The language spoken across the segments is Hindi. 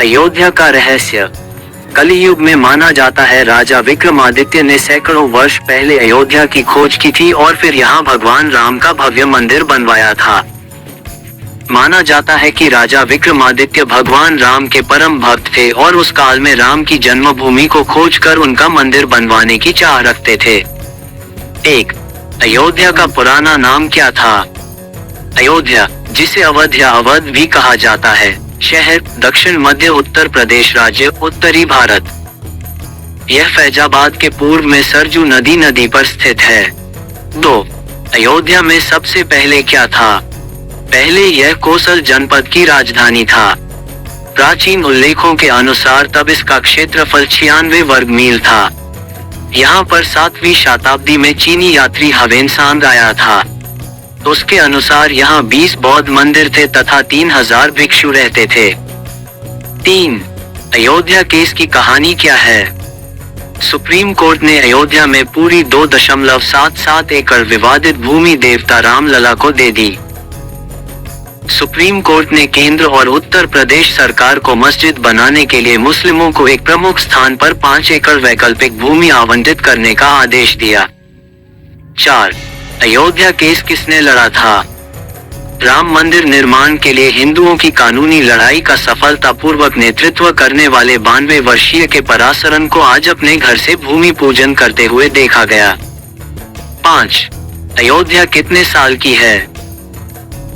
अयोध्या का रहस्य। कलियुग में माना जाता है राजा विक्रमादित्य ने सैकड़ों वर्ष पहले अयोध्या की खोज की थी और फिर यहाँ भगवान राम का भव्य मंदिर बनवाया था। माना जाता है कि राजा विक्रमादित्य भगवान राम के परम भक्त थे और उस काल में राम की जन्मभूमि को खोजकर उनका मंदिर बनवाने की चाह रखते थे। 1. अयोध्या का पुराना नाम क्या था? अयोध्या, जिसे अवध या अवध भी कहा जाता है, शहर, दक्षिण मध्य उत्तर प्रदेश राज्य, उत्तरी भारत। यह फैजाबाद के पूर्व में सरजू नदी पर स्थित है। 2. अयोध्या में सबसे पहले क्या था? पहले यह कोसल जनपद की राजधानी था। प्राचीन उल्लेखों के अनुसार तब इसका क्षेत्रफल 96 वर्ग मील था। यहाँ पर 7वीं शताब्दी में चीनी यात्री ह्वेनसांग आया था। उसके अनुसार यहाँ 20 बौद्ध मंदिर थे तथा 3000 भिक्षु रहते थे। 3. अयोध्या केस की कहानी क्या है? सुप्रीम कोर्ट ने अयोध्या में पूरी 2.77 एकड़ विवादित भूमि देवता रामलला को दे दी। सुप्रीम कोर्ट ने केंद्र और उत्तर प्रदेश सरकार को मस्जिद बनाने के लिए मुस्लिमों को एक प्रमुख स्थान पर 5 एकड़ वैकल्पिक भूमि आवंटित करने का आदेश दिया। 4. अयोध्या केस किसने लड़ा था? राम मंदिर निर्माण के लिए हिंदुओं की कानूनी लड़ाई का सफलतापूर्वक नेतृत्व करने वाले 92 वर्षीय के पराशरन को आज अपने घर से भूमि पूजन करते हुए देखा गया। 5. अयोध्या कितने साल की है?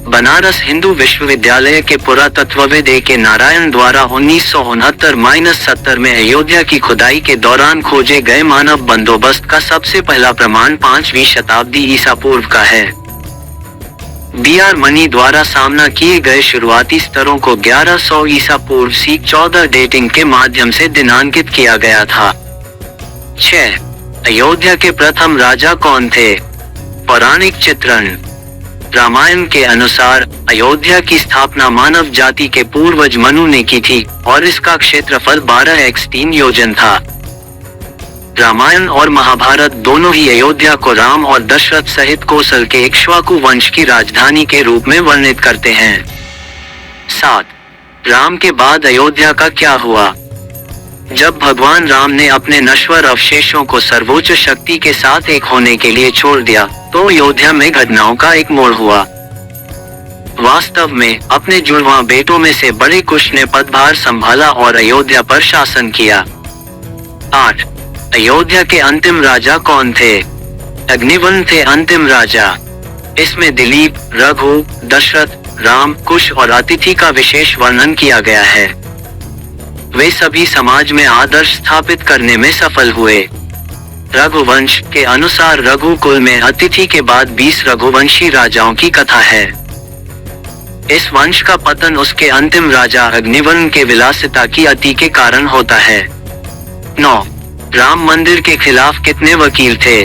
बनारस हिंदू विश्वविद्यालय के पुरातत्वविद के नारायण द्वारा 1969-70 में अयोध्या की खुदाई के दौरान खोजे गए मानव बंदोबस्त का सबसे पहला प्रमाण 5वीं शताब्दी ईसा पूर्व का है। B.R. मनी द्वारा सामना किए गए शुरुआती स्तरों को 1100 ईसा पूर्व सी 14 डेटिंग के माध्यम से दिनांकित किया गया था। 6. अयोध्या के प्रथम राजा कौन थे? पौराणिक चित्रण। रामायण के अनुसार अयोध्या की स्थापना मानव जाति के पूर्वज मनु ने की थी और इसका क्षेत्रफल 12x3 योजन था। रामायण और महाभारत दोनों ही अयोध्या को राम और दशरथ सहित कोसल के इक्ष्वाकु वंश की राजधानी के रूप में वर्णित करते हैं। 7. राम के बाद अयोध्या का क्या हुआ? जब भगवान राम ने अपने नश्वर अवशेषों को सर्वोच्च शक्ति के साथ एक होने के लिए छोड़ दिया, तो अयोध्या में घटनाओं का एक मोड़ हुआ। वास्तव में अपने जुड़वा बेटों में से बड़े कुश ने पदभार संभाला और अयोध्या पर शासन किया। 8. अयोध्या के अंतिम राजा कौन थे? अग्निवर्ण थे अंतिम राजा। इसमें दिलीप, रघु, दशरथ, राम, कुश और अतिथि का विशेष वर्णन किया गया है। वे सभी समाज में आदर्श स्थापित करने में सफल हुए। रघुवंश के अनुसार रघुकुल में अतिथि के बाद 20 रघुवंशी राजाओं की कथा है। इस वंश का पतन उसके अंतिम राजा अग्निवर्ण के विलासिता की अति के कारण होता है। 9. राम मंदिर के खिलाफ कितने वकील थे?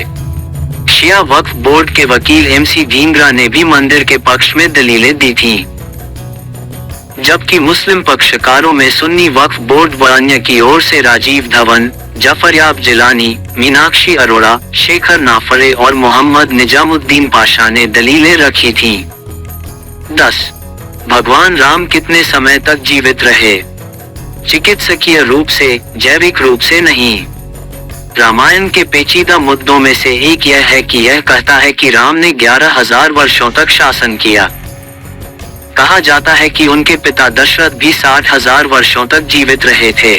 शिया वक्फ बोर्ड के वकील MC ढींगरा ने भी मंदिर के पक्ष में दलीलें दी थीं, जबकि मुस्लिम पक्षकारों में सुन्नी वक्फ बोर्ड व अन्य की ओर से राजीव धवन, जफरयाब जिलानी, मीनाक्षी अरोड़ा, शेखर नाफरे और मोहम्मद निजामुद्दीन पाशा ने दलीलें रखी थीं। 10. भगवान राम कितने समय तक जीवित रहे? चिकित्सकीय रूप से, जैविक रूप से नहीं। रामायण के पेचीदा मुद्दों में से एक यह है कि यह कहता है कि राम ने 11,000 वर्षों तक शासन किया। कहा जाता है कि उनके पिता दशरथ भी 60,000 वर्षों तक जीवित रहे थे।